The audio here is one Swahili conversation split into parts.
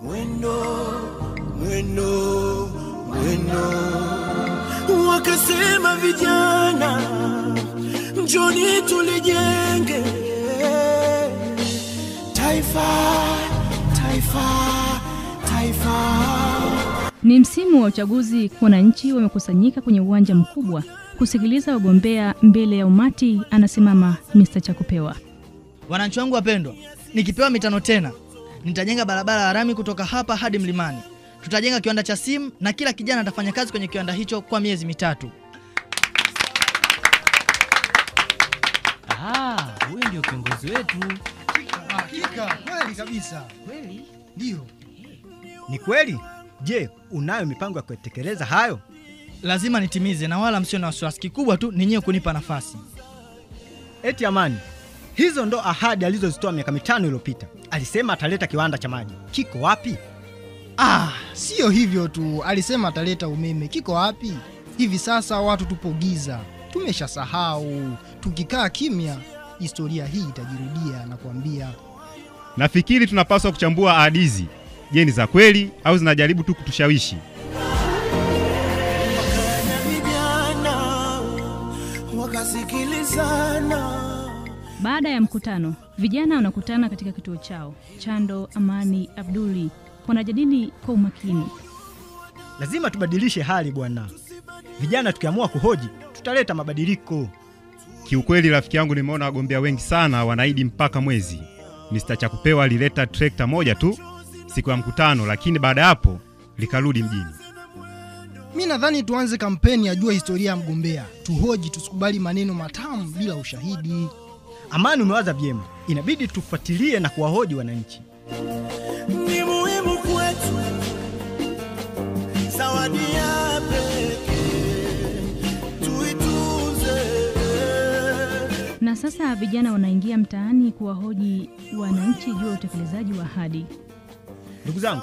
Mwendo wakasema vijana, njoni tulijenge taifa. Ni msimu wa uchaguzi. Wananchi wamekusanyika kwenye uwanja mkubwa kusikiliza wagombea. Mbele ya umati anasimama Mr. Chakupewa. Wananchi wangu wapendwa, nikipewa mitano tena, nitajenga barabara ya rami kutoka hapa hadi Mlimani. Tutajenga kiwanda cha simu na kila kijana atafanya kazi kwenye kiwanda hicho kwa miezi 3. Huyu ndio kiongozi wetu. Hakika, kweli kabisa. Kweli? Ndio. Ni kweli? Je, unayo mipango ya kutekeleza hayo? Lazima nitimize, na wala msio na wasiwasi. Kikubwa tu ni nyinyi kunipa nafasi. Eti Amani, hizo ndo ahadi alizozitoa miaka 5 iliyopita. Alisema ataleta kiwanda cha maji. Kiko wapi? Sio hivyo tu. Alisema ataleta umeme. Kiko wapi? Hivi sasa watu tupo giza. Tumeshasahau. Tukikaa kimya, historia hii itajirudia na kuambia. Nafikiri tunapaswa kuchambua ahadi hizi. Je, ni za kweli au zinajaribu tu kutushawishi? Baada ya mkutano, vijana wanakutana katika kituo chao. Chando, Amani, Abduli wanajadili kwa umakini. Lazima tubadilishe hali bwana. Vijana tukiamua kuhoji, tutaleta mabadiliko. Kiukweli rafiki yangu, nimeona wagombea wengi sana wanaahidi mpaka mwezi. Mr. Chakupewa alileta trekta moja tu siku ya mkutano, lakini baada hapo likarudi mjini. Mimi nadhani tuanze kampeni ya jua historia ya mgombea. Tuhoji, tusikubali maneno matamu bila ushahidi. Amani, umewaza vyema. Inabidi tufuatilie na kuwahoji wananchi. Ni muhimu kwetu zawadi ya pekee tuitunze. Na sasa vijana wanaingia mtaani kuwahoji wananchi juu ya utekelezaji wa ahadi. Ndugu zangu,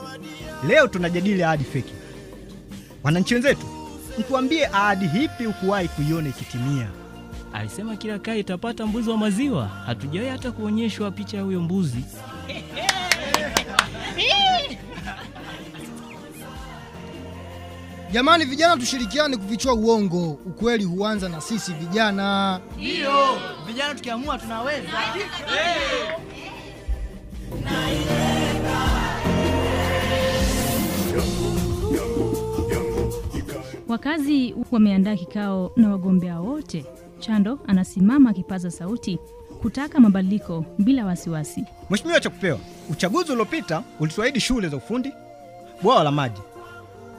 leo tunajadili ahadi feki. Wananchi wenzetu, mtuambie ahadi hipi ukuwahi kuiona ikitimia? Alisema kila kaya itapata mbuzi wa maziwa. Hatujawahi hata kuonyeshwa picha ya huyo mbuzi. Jamani vijana, tushirikiane kufichua uongo. Ukweli huanza na sisi vijana. Ndio, vijana tukiamua tunaweza. Wakazi wameandaa kikao na wagombea wote. Chando anasimama akipaza sauti kutaka mabadiliko bila wasiwasi. Mheshimiwa Chakupewa, uchaguzi uliopita ulituahidi shule za ufundi, bwawa la maji.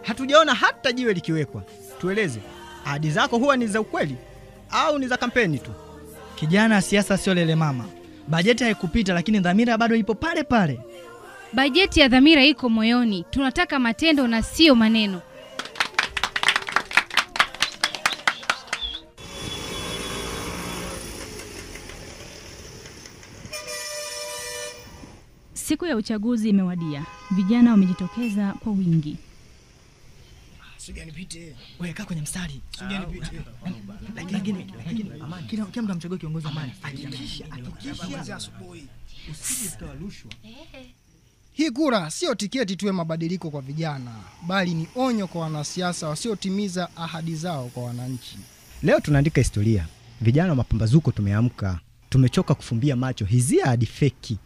Hatujaona hata jiwe likiwekwa. Tueleze, ahadi zako huwa ni za ukweli au ni za kampeni tu? Kijana, siasa sio lele mama. Bajeti haikupita, lakini dhamira bado ipo pale pale. Bajeti ya dhamira iko moyoni. Tunataka matendo na sio maneno. Siku ya uchaguzi imewadia. Vijana wamejitokeza kwa wingi. Sogea nipite. Wewe kaa kwenye mstari. Sogea nipite. Lakini kila mtu amchague kiongozi Amani. Hakikisha asubuhi. Usije rushwa. Hii kura sio tiketi tuwe mabadiliko kwa vijana, bali ni onyo kwa wanasiasa wasiotimiza ahadi zao kwa wananchi. Leo tunaandika historia. Vijana wa mapambazuko tumeamka. Tumechoka kufumbia macho hizi ahadi feki.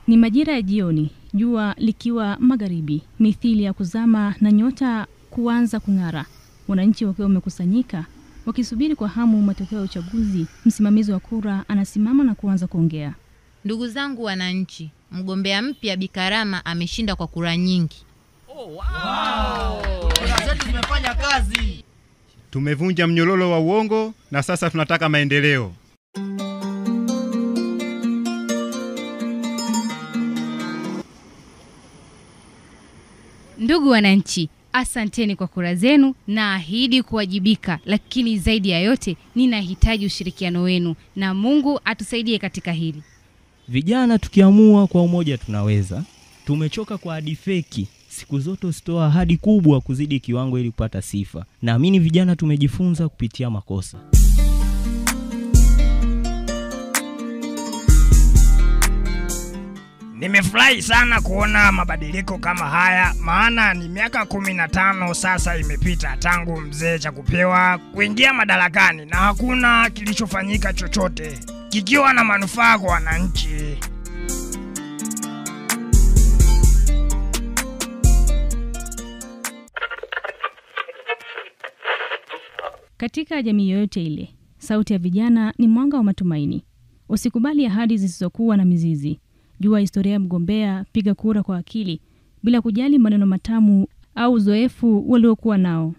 Ni majira ya jioni, jua likiwa magharibi, mithili ya kuzama na nyota kuanza kung'ara. Wananchi wakiwa wamekusanyika wakisubiri kwa hamu matokeo ya uchaguzi. Msimamizi wa kura anasimama na kuanza kuongea. Ndugu zangu wananchi, mgombea mpya Bikarama ameshinda kwa kura nyingi. Wow! Kura zetu zimefanya kazi. Tumevunja mnyororo wa uongo na sasa tunataka maendeleo. Ndugu wananchi, asanteni kwa kura zenu. Naahidi kuwajibika, lakini zaidi ya yote ninahitaji ushirikiano wenu, na Mungu atusaidie katika hili. Vijana tukiamua kwa umoja tunaweza. Tumechoka kwa ahadi feki. Siku zote usitoa ahadi kubwa kuzidi kiwango ili kupata sifa. Naamini vijana tumejifunza kupitia makosa. Nimefurahi sana kuona mabadiliko kama haya, maana ni miaka 15 sasa imepita tangu mzee Chakupewa kuingia madarakani na hakuna kilichofanyika chochote kikiwa na manufaa kwa wananchi. Katika jamii yoyote ile, sauti ya vijana ni mwanga wa matumaini. Usikubali ahadi zisizokuwa na mizizi. Jua historia ya mgombea, piga kura kwa akili bila kujali maneno matamu au uzoefu waliokuwa nao.